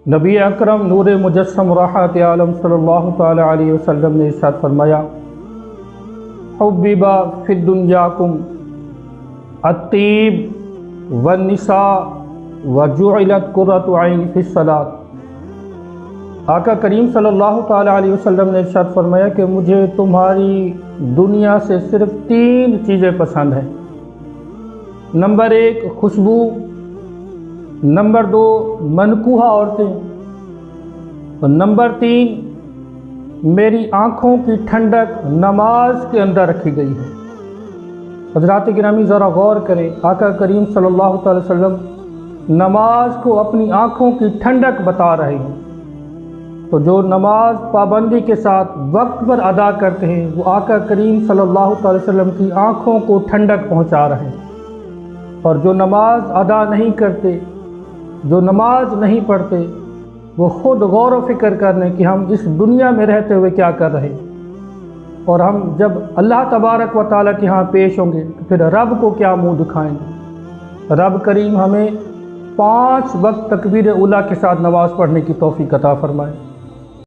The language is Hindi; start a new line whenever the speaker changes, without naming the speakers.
नबी अकरम नूर मुजस्सम राहत आलम सल्लल्लाहु तआला अलैहि वसल्लम ने इरशाद फरमाया, हुब्बिबा फिद्दुन्याकुम अत्तीब वन्निसा वजुइलत कुर्रतु ऐन फिस्सलात। आका करीम सल्लल्लाहु तआला अलैहि वसल्लम ने इरशाद फरमाया कि मुझे तुम्हारी दुनिया से सिर्फ 3 चीज़ें पसंद हैं। नंबर 1 खुशबू, नंबर 2 मनकूहा औरतें, और नंबर 3 मेरी आँखों की ठंडक नमाज के अंदर रखी गई है। हज़रात गिरामी ज़रा गौर करें, आका करीम सल्लल्लाहु अलैहि वसल्लम नमाज को अपनी आँखों की ठंडक बता रहे हैं। तो जो नमाज पाबंदी के साथ वक्त पर अदा करते हैं वो आका करीम सल्लल्लाहु अलैहि वसल्लम की आँखों को ठंडक पहुँचा रहे हैं। और जो नमाज अदा नहीं करते, जो नमाज नहीं पढ़ते, वो ख़ुद गौर व फिक्र कर लें कि हम इस दुनिया में रहते हुए क्या कर रहे हैं, और हम जब अल्लाह तबारक व तआला के यहाँ पेश होंगे तो फिर रब को क्या मुँह दिखाएंगे। रब करीम हमें 5 वक्त तकबीर उला के साथ नमाज़ पढ़ने की तौफ़ीक़ अता फ़रमाए।